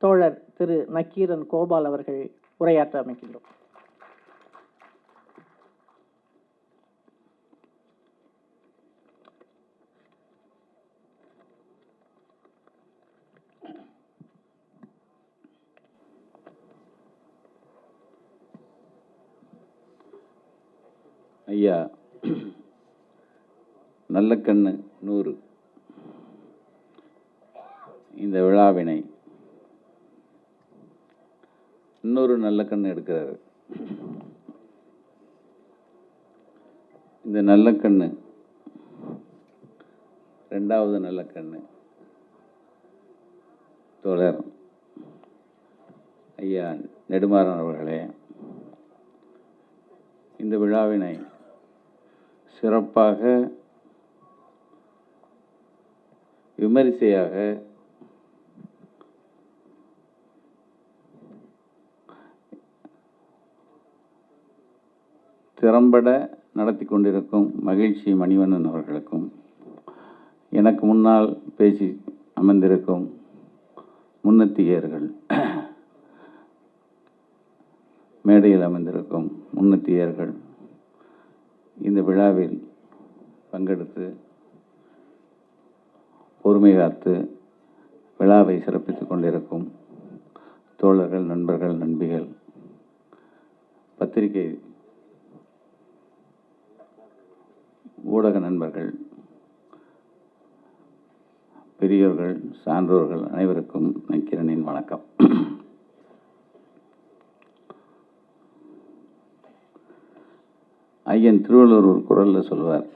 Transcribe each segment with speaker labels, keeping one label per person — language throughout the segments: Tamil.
Speaker 1: தோழர் திரு நக்கீரன் கோபால் அவர்கள் உரையாற்ற அமைக்கின்றோம்.
Speaker 2: ஐயா நல்லக்கண்ணு 100 இந்த விழாவினை இன்னொரு நல்லக்கண்ணு எடுக்கிறாரு. இந்த நல்லக்கண்ணு 2வது நல்லக்கண்ணு தோழர் ஐயா நெடுமாறன் அவர்களே, இந்த விழாவினை சிறப்பாக விமரிசையாக திறம்பட நடத்தி கொண்டிருக்கும் மகிழ்ச்சி மணிவண்ணன் அவர்களுக்கும், எனக்கு முன்னால் பேசி அமர்ந்திருக்கும் முன்னத்தியர்கள், மேடையில் அமர்ந்திருக்கும் முன்னத்தியர்கள், இந்த விழாவில் பங்கெடுத்து பொறுமை காத்து விழாவை சிறப்பித்துக் கொண்டிருக்கும் தோழர்கள், நண்பர்கள், நண்பிகள், பத்திரிகை ஊடக நண்பர்கள், பெரியோர்கள், சான்றோர்கள் அனைவருக்கும் நக்கீரனின் வணக்கம். ஐயன் திருவள்ளுவர் ஒரு குறளில் சொல்லுவார்.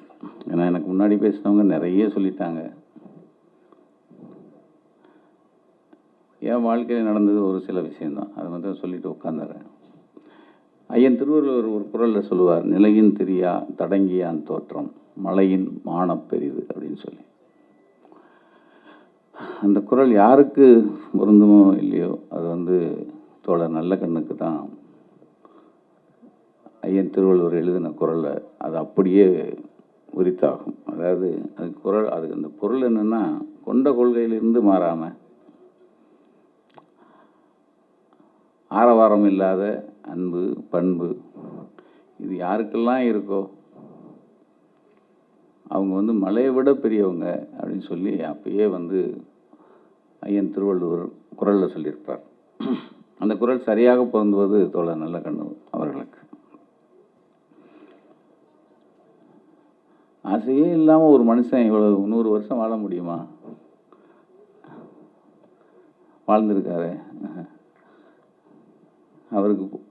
Speaker 2: ஏன்னா எனக்கு முன்னாடி பேசினவங்க நிறைய சொல்லிட்டாங்க. என் வாழ்க்கையில் நடந்தது ஒரு சில விஷயம்தான், அதை மட்டும் சொல்லிட்டு உட்காந்துறேன். ஐயன் திருவள்ளுவர் ஒரு குறளில் சொல்லுவார், நிலையின் திரியா தடங்கியான் தோற்றம் மலையின் மானப் பெரிது அப்படின்னு சொல்லி. அந்த குறள் யாருக்கு பொருந்துமோ இல்லையோ, அது தோழர் நல்லக்கண்ணுக்கு தான் ஐயன் திருவள்ளுவர் எழுதின குறளை அது அப்படியே உரித்தாகும். அதாவது அது குறள், அதுக்கு அந்த பொருள் என்னென்னா, கொண்ட கொள்கையிலிருந்து மாறாமல் ஆரவாரம் இல்லாத அன்பு, பண்பு, இது யாருக்கெல்லாம் இருக்கோ அவங்க மலையை விட பெரியவங்க அப்படின்னு சொல்லி அப்பயே ஐயன் திருவள்ளுவர் குறளில் சொல்லியிருப்பார். அந்த குறள் சரியாக பொருந்துவது தோழர் நல்லக்கண்ணு அவர்களுக்கு. ஆசையே இல்லாமல் ஒரு மனுஷன் இவ்வளவு 100 வருஷம் வாழ முடியுமா? வாழ்ந்திருக்காரு.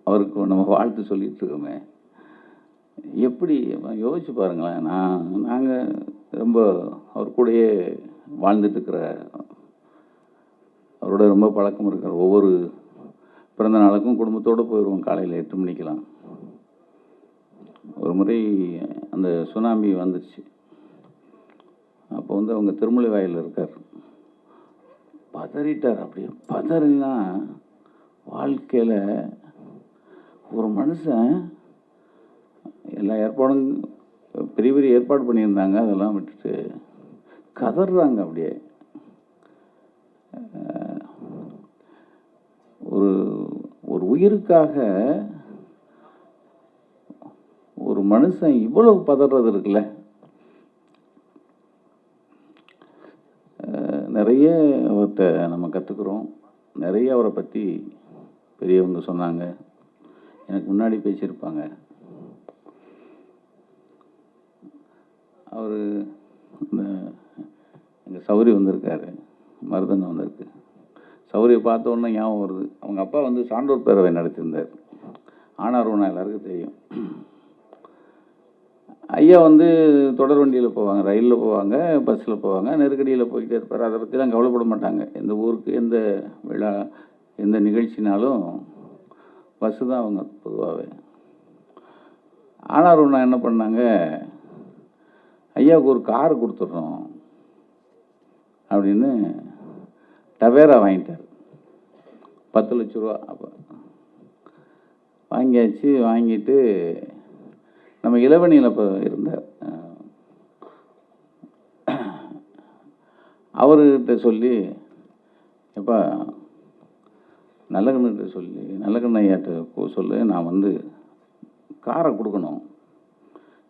Speaker 2: அவருக்கு நம்ம வாழ்த்து சொல்லிட்டு இருக்கோமே, எப்படி யோசிச்சு பாருங்களேன். நாங்கள் ரொம்ப அவர் கூடயே வாழ்ந்துட்டுருக்கிற, அவரோட ரொம்ப பழக்கம் இருக்கிற, ஒவ்வொரு பிறந்த நாளுக்கும் குடும்பத்தோடு போயிடுவோம். காலையில் 8 மணிக்கெலாம். ஒரு முறை அந்த சுனாமி வந்துச்சு. அப்போ அவங்க திருமலை வாயில் இருக்கார். பதறிட்டார். அப்படியே பதறினா, வாழ்க்கையில் ஒரு மனுஷன் எல்லா ஏற்பாடும் பெரிய பெரிய ஏற்பாடு பண்ணியிருந்தாங்க, அதெல்லாம் விட்டுட்டு கதறாங்க. அப்படியே ஒரு உயிருக்காக ஒரு மனுஷன் இவ்வளவு பதறது இருக்குல்ல. நிறைய அவர்கிட்ட நம்ம கற்றுக்குறோம். நிறைய அவரை பற்றி பெரியவங்க சொன்னாங்க, எனக்கு முன்னாடி பேசியிருப்பாங்க. அவர் எங்கள் சௌரி வந்திருக்காரு, மருதன் வந்திருக்கு. சௌரியை பார்த்த உடனே ஞாபகம் வருது, அவங்க அப்பா சான்றோர் பேரவை நடத்தியிருந்தார். ஆனார்வனா எல்லாருக்கும் தெரியும். ஐயா தொடர் வண்டியில் போவாங்க, ரயிலில் போவாங்க, பஸ்ஸில் போவாங்க, நெருக்கடியில் போய்கிட்டே இருப்பார். அதை பற்றிலாம் கவலைப்பட மாட்டாங்க. எந்த ஊருக்கு எந்த விழா எந்த நிகழ்ச்சினாலும் பஸ்ஸு தான் அவங்க பொதுவாகவே. ஆனார்வனா என்ன பண்ணாங்க, ஐயாவுக்கு ஒரு கார் கொடுத்துட்றோம் அப்படின்னு டவேரா வாங்கிட்டார். 10 லட்ச ரூபா. அப்போ வாங்கியாச்சு. வாங்கிட்டு நம்ம இளவணியில் இப்போ இருந்தார். அவர்கிட்ட சொல்லி, எப்பா நல்லகண்ணிட்ட சொல்லி நல்லகண்ண ஐயாட்ட சொல்லு, நான் வந்து காரை கொடுக்கணும்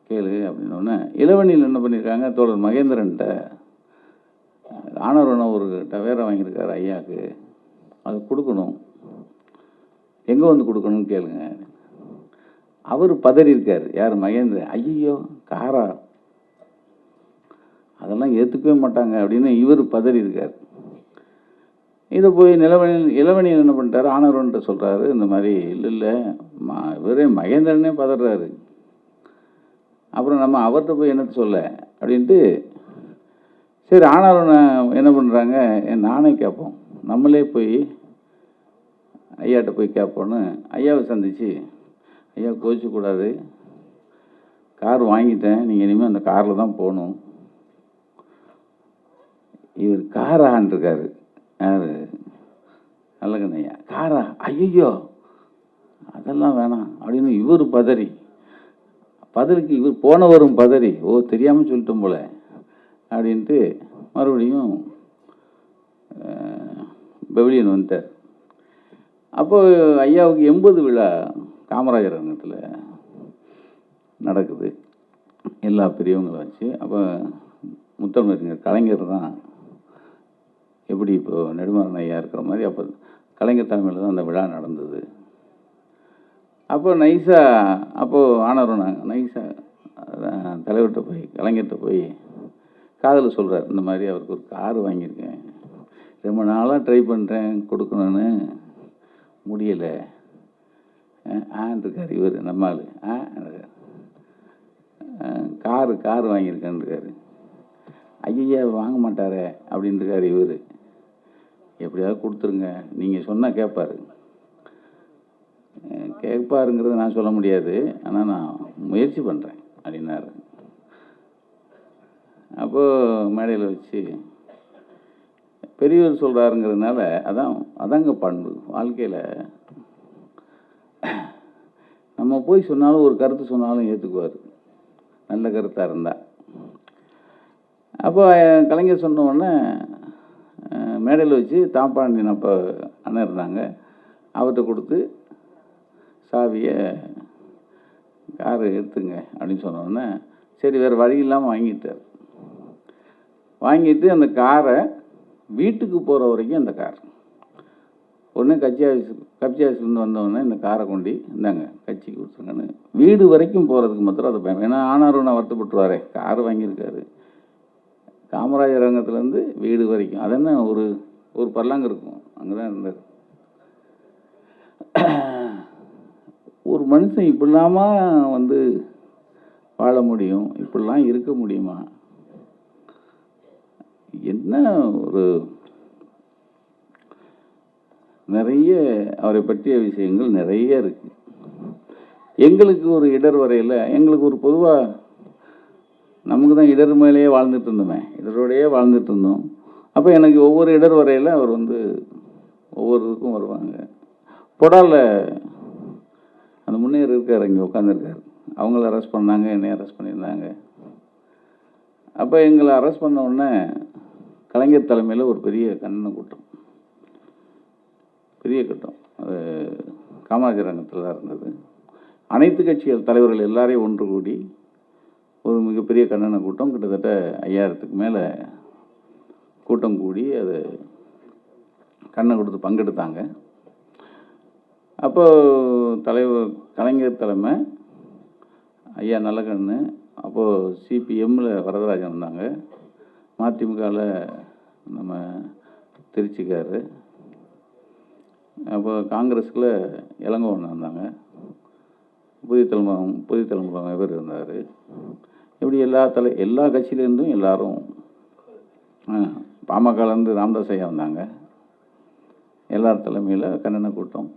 Speaker 2: கேளு அப்படின்னோடனே இளவணியில் என்ன பண்ணியிருக்காங்க, தோழர் மகேந்திரன்ட்ட ஆனவரனை ஒரு டவேரா வாங்கியிருக்காரு ஐயாவுக்கு, அது கொடுக்கணும், எங்கே வந்து கொடுக்கணும்னு கேளுங்க. அவர் பதறி இருக்கார். யார்? மகேந்திரன். ஐயோ காரா, அதெல்லாம் ஏற்றுக்கவே மாட்டாங்க அப்படின்னு இவர் பதறி இருக்கார். இதை போய் இளவணியில் என்ன பண்ணிட்டாரு, ஆனவரன்ட்ட சொல்கிறாரு, இந்த மாதிரி இல்லை இவரே மகேந்திரனே பதறாரு, அப்புறம் நம்ம அவர்கிட்ட போய் என்னத்தை சொல்ல அப்படின்ட்டு, சரி ஆனவரனை என்ன பண்ணுறாங்க, நானே கேட்போம், நம்மளே போய் ஐயாட்ட போய் கேட்போன்னு ஐயாவை சந்தித்து, ஐயா கோச்சிக்கூடாது, கார் வாங்கிட்டேன், நீங்கள் இனிமேல் அந்த காரில் தான் போகணும். இவர் காரான் இருக்காரு. யார்? நல்லகண்ணையா. காரா? ஐயோ அதெல்லாம் வேணாம் அப்படின்னு இவர் பதறிக்கு இவர் போனவரும் பதறி, ஓ தெரியாமல் சொல்லிட்டோம் போல அப்படின்ட்டு மறுபடியும் பெவிலியன் வந்துட்டார். அப்போது ஐயாவுக்கு 80 விழா காமராஜர் அரங்கத்தில் நடக்குது, எல்லா பெரியவங்களும் வச்சு. அப்போ முத்தமிழறிஞர் கலைஞர் தான் எப்படி இப்போது நெடுமாறன் ஐயா இருக்கிற மாதிரி அப்போ கலைஞர் தலைமையில் தான் அந்த விழா நடந்தது. அப்போ ஆனவரும் நைஸாக தலைவர்கிட்ட போய் கலைஞர்கிட்ட போய் காதில் சொல்கிறார், இந்த மாதிரி அவருக்கு ஒரு கார் வாங்கியிருக்கேன், ரொம்ப நாளாக ட்ரை பண்ணுறேன் கொடுக்கணுன்னு முடியலை இருக்கார் இவர் நம்மால். கார் வாங்கியிருக்கேன்னு இருக்காரு. ஐயா வாங்க மாட்டாரே அப்படின்னு இருக்கார் இவர். எப்படியாவது கொடுத்துருங்க, நீங்கள் சொன்னால் கேட்பாருங்கிறத நான் சொல்ல முடியாது, ஆனால் நான் முயற்சி பண்ணுறேன் அப்படின்னாரு. அப்போது மேடையில் வச்சு பெரியவர் சொல்கிறாருங்கிறதுனால அதாங்க பண்பு வாழ்க்கையில். நம்ம போய் சொன்னாலும் ஒரு கருத்து சொன்னாலும் ஏற்றுக்குவார், நல்ல கருத்தாக இருந்தால். அப்போ கலைஞர் சொன்ன உடனே மேடையில் வச்சு தாப்பாண்டியன் அப்போ அண்ணன் இருந்தாங்க, அவர்கிட்ட கொடுத்து சாவியை காரை எடுத்துங்க அப்படின்னு சொன்னோடனே சரி வேறு வழி இல்லாமல் வாங்கிட்டு அந்த காரை வீட்டுக்கு போகிற வரைக்கும் அந்த கார் உடனே கட்சி ஆஃபீஸ்லேருந்து வந்தோடனே இந்த காரை கொண்டு இந்தாங்க கட்சிக்கு கொடுத்துருங்கன்னு வீடு வரைக்கும் போகிறதுக்கு மாத்திரம் அதை பயன். ஏன்னா ஆனாரும் வருத்தப்பட்டுருவாரே, கார் வாங்கியிருக்காரு, காமராஜர் அரங்கத்துலேருந்து வீடு வரைக்கும், அது என்ன ஒரு பல்லாங்க இருக்கும், அங்கே தான் இருந்தார். ஒரு மனுஷன் இப்படிலாமா வாழ முடியும், இப்படிலாம் இருக்க முடியுமா? என்ன ஒரு நிறைய அவரை பற்றிய விஷயங்கள் நிறைய இருக்கு. எங்களுக்கு ஒரு இடர் வரையில் எங்களுக்கு ஒரு பொதுவாக நமக்கு தான் இடர் மேலேயே வாழ்ந்துட்டு இருந்தோமே, இடரோடையே வாழ்ந்துட்டு இருந்தோம். அப்போ எனக்கு ஒவ்வொரு இடர் வரையில் அவர் ஒவ்வொரு இதுக்கும் வருவாங்க. பொடாலில் அந்த முன்னேறி இருக்கார், இங்கே உட்காந்துருக்கார், அவங்கள அரெஸ்ட் பண்ணாங்க, என்னை அரெஸ்ட் பண்ணியிருந்தாங்க. அப்போ எங்களை அரெஸ்ட் பண்ண உடனே கலைஞர் தலைமையில் ஒரு பெரிய கண்டன கூட்டம், அது காமராஜர் அரங்கத்தில் தான் இருந்தது. அனைத்து கட்சிகள் தலைவர்கள் எல்லாரையும் ஒன்று கூடி ஒரு மிகப்பெரிய கண்டன கூட்டம், கிட்டத்தட்ட 5000க்கு மேலே கூட்டம் கூடி அது கண்ணை கொடுத்து பங்கெடுத்தாங்க. அப்போது கலைஞர் தலைமை, ஐயா நல்லகண்ணு, அப்போது சிபிஎம்மில் வரதராஜன் இருந்தாங்க, மதிமுகவில் நம்ம திருச்சிக்காரு, அப்போ காங்கிரஸில் இளங்கோவன் இருந்தாங்க, புதிய தலைமுறை பேர் இருந்தார். இப்படி எல்லா கட்சியிலேருந்தும் எல்லாரும், பாமகலேருந்து ராமதாஸ் ஐயா வந்தாங்க, எல்லார் தலைமையில் கண்டன கூட்டம்,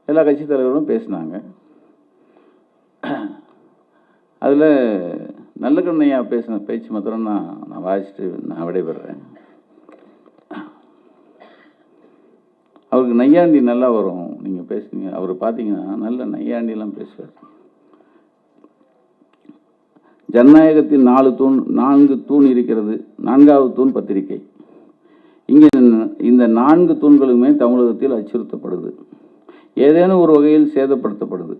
Speaker 2: எல்லா கட்சி தலைவர்களும் பேசினாங்க. அதில் நல்லகண்ணையா பேசின பேச்சு மாத்திரம் நான் வாசிச்சுட்டு நான் விடைபெறேன். அவருக்கு நையாண்டி நல்லா வரும், நீங்கள் பேசுனீங்க, அவர் பார்த்தீங்கன்னா நல்ல நையாண்டிலாம் பேசுவார். ஜனநாயகத்தின் 4 தூண் இருக்கிறது, 4வது தூண் பத்திரிகை. இங்கே இந்த 4 தூண்களுமே தமிழகத்தில் அச்சுறுத்தப்படுது, ஏதேனும் ஒரு வகையில் சேதப்படுத்தப்படுது.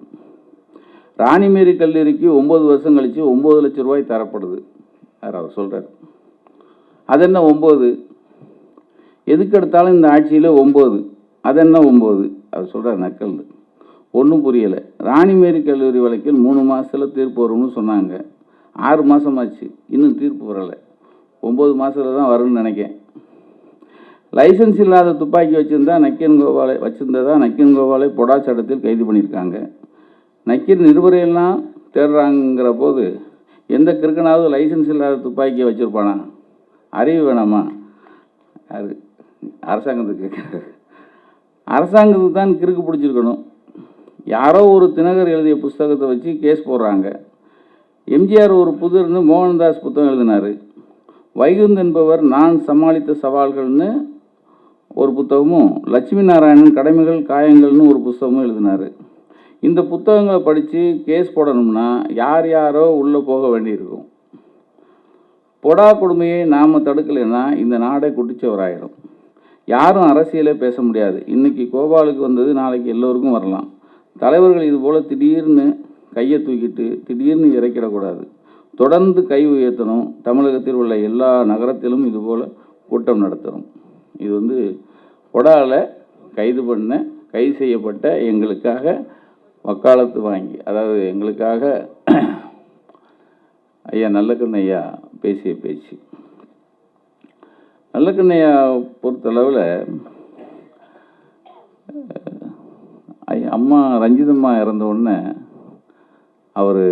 Speaker 2: ராணிமேரி கல்லூரிக்கு 9 வருஷம் கழித்து 9 லட்சம் ரூபாய் தரப்படுது. அவர் சொல்கிறார், அது என்ன 9? எதுக்கு எடுத்தாலும் இந்த ஆட்சியில் 9, அது என்ன 9? அவர் சொல்கிறார் நக்கல். ஒன்றும் புரியலை. ராணிமேரி கல்லூரி வழக்கில் 3 மாதத்தில் தீர்ப்பு வரும்னு சொன்னாங்க. 6 மாதமாச்சு, இன்னும் தீர்ப்பு வரலை. 9 மாதத்தில் தான் வரும்னு நினைக்கிறேன். லைசன்ஸ் இல்லாத துப்பாக்கி வச்சுருந்ததா நக்கீரன் கோபாலை பொடா சட்டத்தில் கைது பண்ணியிருக்காங்க. நக்கீரன் இருவரையெல்லாம் தேடுறாங்கிற போது எந்த கிறுக்கனாவது லைசன்ஸ் இல்லாத துப்பாக்கியை வச்சுருப்பானா? அறிவு வேணாமா? அது அரசாங்கத்துக்கு தான் கிறுக்கு பிடிச்சிருக்கணும். யாரோ ஒரு தினகர் எழுதிய புஸ்தகத்தை வச்சு கேஸ் போடுறாங்க. எம்ஜிஆர் ஒரு புதிர்னு மோகன்தாஸ் புத்தகம் எழுதினார். வைகுந்த் என்பவர் நான் சமாளித்த சவால்கள்னு ஒரு புத்தகமும், லட்சுமி நாராயணன் கடமைகள் காயங்கள்னு ஒரு புத்தகமும் எழுதினார். இந்த புத்தகங்களை படித்து கேஸ் போடணும்னா யாரோ உள்ளே போக வேண்டியிருக்கும். பொடா கொடுமையை நாம் தடுக்கலைன்னா இந்த நாடே குட்டிச்சவராயிடும். யாரும் அரசியலே பேச முடியாது. இன்றைக்கி கோபாலுக்கு வந்தது நாளைக்கு எல்லோருக்கும் வரலாம். தலைவர்கள் இதுபோல் திடீர்னு கையை தூக்கிட்டு திடீர்னு இறக்கிடக்கூடாது. தொடர்ந்து கை உயர்த்தணும். தமிழகத்தில் உள்ள எல்லா நகரத்திலும் இதுபோல் கூட்டம் நடத்தணும். இது பொடாவில் கைது செய்யப்பட்ட எங்களுக்காக வக்காலத்து வாங்கி, அதாவது எங்களுக்காக ஐயா நல்லக்கண்ணையா பேசிய பேச்சு. நல்லக்கண்ணையா பொறுத்தளவில் அம்மா ரஞ்சிதம்மா இறந்த உடனே அவர்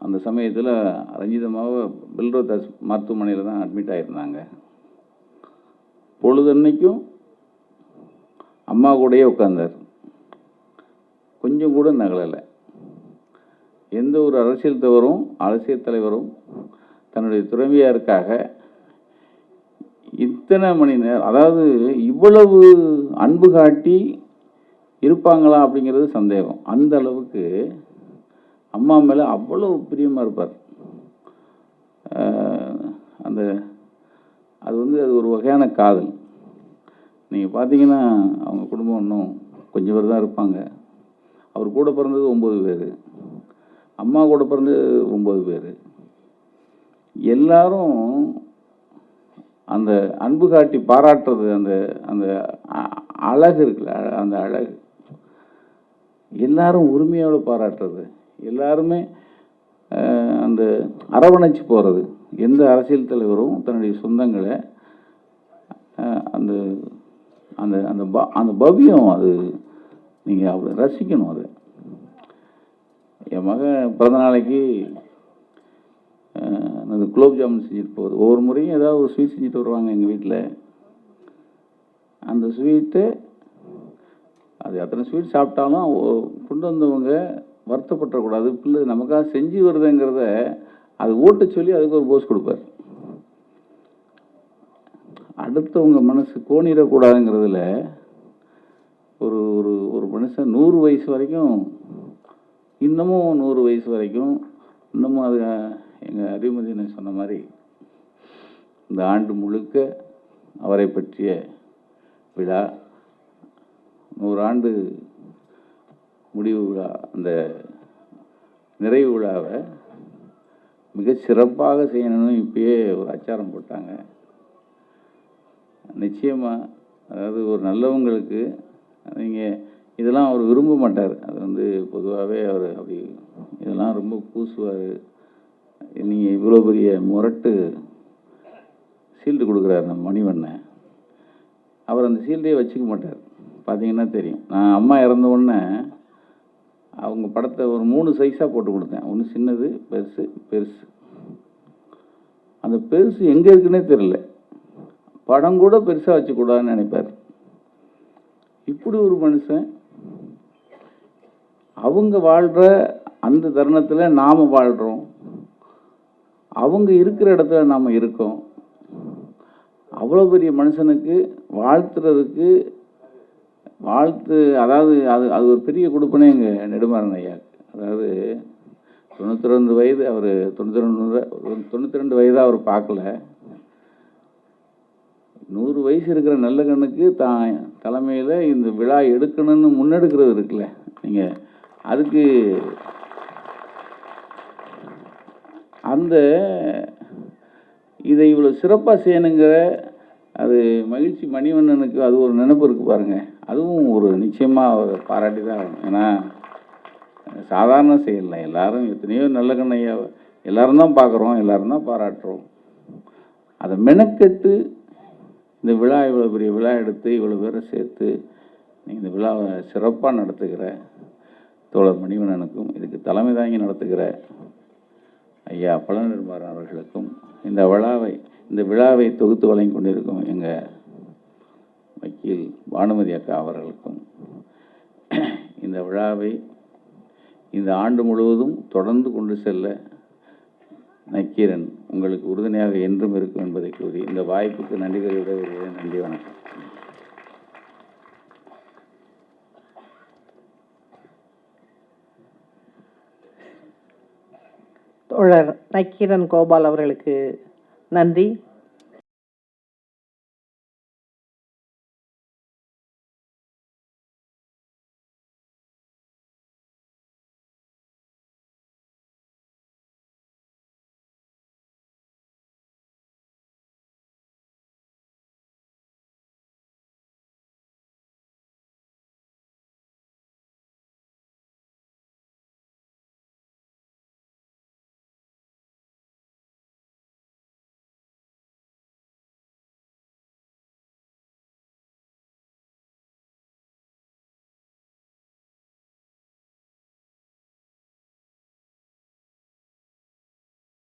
Speaker 2: அந்த சமயத்தில் ரஞ்சிதம்மாவை பில்ரோதாஸ் மருத்துவமனையில் தான் அட்மிட் ஆகியிருந்தாங்க. பொழுதன்னைக்கும் அம்மா கூடயே உட்கார்ந்தார். கொஞ்சம் கூட நகலலை. எந்த ஒரு அரசியல் தலைவரும் தன்னுடைய துறவியாருக்காக இத்தனை மணி நேரம், அதாவது இவ்வளவு அன்பு காட்டி இருப்பாங்களா அப்படிங்கிறது சந்தேகம். அந்த அளவுக்கு அம்மா மேலே அவ்வளவு பிரியமாக இருப்பார். அது ஒரு வகையான காதல். நீங்கள் பார்த்தீங்கன்னா அவங்க குடும்பம் இன்னும் கொஞ்சம் பேர் தான் இருப்பாங்க. அவர் கூட பிறந்தது 9 பேர், அம்மா கூட பிறந்தது 9 பேர். எல்லாரும் அந்த அன்பு காட்டி பாராட்டுறது, அந்த அழகு இருக்குல்ல, அந்த அழகு எல்லாரும் உரிமையோடு பாராட்டுறது, எல்லாருமே அந்த அரவணைச்சு போகிறது. எந்த அரசியல் தலைவரும் தன்னுடைய சொந்தங்களை அந்த அந்த அந்த பவ்யம், அது நீங்கள் அப்படி ரசிக்கணும். அது என் மகன் பிறந்த நாளைக்கு அந்த குலோப் ஜாமுன் செஞ்சுட்டு போகுது. ஒவ்வொரு முறையும் ஏதாவது ஒரு ஸ்வீட் செஞ்சுட்டு வருவாங்க எங்கள் வீட்டில். அந்த ஸ்வீட்டு அது அத்தனை ஸ்வீட் சாப்பிட்டாலும் கொண்டு வந்தவங்க வருத்தப்படக்கூடாது. பிள்ளை நமக்காக செஞ்சு வருதுங்கிறத அது ஓட்ட சொல்லி அதுக்கு ஒரு போஸ் கொடுப்பார். அடுத்தவங்க மனசு கோணிடக்கூடாதுங்கிறதுல ஒரு ஒரு ஒரு மனுஷன் 100 வயசு வரைக்கும், இன்னமும் 100 வயசு வரைக்கும், இன்னமும் அது எங்கள் அறிவுமதியை சொன்ன மாதிரி இந்த ஆண்டு முழுக்க அவரை பற்றிய விழா, 100 ஆண்டு முடிவு விழா, அந்த நிறைவு விழாவை மிக சிறப்பாக செய்யணும்னு இப்பயே ஒரு அச்சாரம் போட்டாங்க. நிச்சயமாக, அதாவது ஒரு நல்லவங்களுக்கு நீங்கள் இதெல்லாம் அவர் விரும்ப மாட்டார். அது பொதுவாகவே அவர் அப்படி இதெல்லாம் ரொம்ப பூசுவார். நீங்கள் இவ்வளோ பெரிய முரட்டு ஷீல்டு கொடுக்குறாரு நம்ம மணிவண்ணன், அவர் அந்த ஷீல்டே வச்சுக்க மாட்டார். பார்த்தீங்கன்னா தெரியும். நான் அம்மா இறந்த உடனே அவங்க படத்தை ஒரு 3 சைஸாக போட்டு கொடுத்தேன். ஒன்று சின்னது, பெருசு. அந்த பெருசு எங்கே இருக்குன்னே தெரியல. படம் கூட பெருசாக வச்சுக்கூடாதுன்னு நினைப்பார். இப்படி ஒரு மனுஷன், அவங்க வாழ்கிற அந்த தருணத்தில் நாம் வாழ்கிறோம், அவங்க இருக்கிற இடத்துல நாம் இருக்கோம். அவ்வளோ பெரிய மனுஷனுக்கு வாழ்த்துறதுக்கு அதாவது அது ஒரு பெரிய கொடுப்பனே எங்கள் நெடுமாறன் ஐயாவுக்கு. அதாவது 92 வயது, அவர் 92 வயதாக அவர் பார்க்கல. 100 வயசு இருக்கிற நல்லகண்ணுக்கு தான் தலைமையில் இந்த விழா எடுக்கணும்னு முன்னெடுக்கிறது இருக்குல்ல, நீங்கள் அதுக்கு அந்த இதை இவ்வளோ சிறப்பாக செய்யணுங்கிற அது மகிழ்ச்சி மணிவண்ணனுக்கு அது ஒரு நினைப்பு இருக்குது பாருங்கள். அதுவும் ஒரு நிச்சயமாக ஒரு பாராட்டி தான் ஆகணும். ஏன்னா சாதாரண செயல் எல்லாரும் எத்தனையோ நல்ல ஐயா எல்லாரும் தான் பார்க்குறோம், எல்லாரும் தான் பாராட்டுறோம். அதை மெனக்கெட்டு இந்த விழா இவ்வளோ பெரிய விழா எடுத்து இவ்வளோ பேரை சேர்த்து நீங்கள் இந்த விழாவை சிறப்பாக நடத்துகிற தோழர் மணிவண்ணனுக்கும் இதுக்கு தலைமை தாங்கி நடத்துகிற ஐயா பழனிர்மாறன் அவர்களுக்கும் இந்த விழாவை தொகுத்து வழங்கி கொண்டிருக்கும் எங்கள் வக்கீல் பானுமதி அக்கா அவர்களுக்கும் இந்த விழாவை இந்த ஆண்டு முழுவதும் தொடர்ந்து கொண்டு செல்ல நக்கீரன் உங்களுக்கு உறுதுணையாக என்றும் இருக்கும் என்பதை கூறி இந்த வாய்ப்புக்கு நன்றி தெரிவிக்கிறேன். நன்றி, வணக்கம்.
Speaker 1: தோழர் நக்கீரன் கோபால் அவர்களுக்கு நன்றி.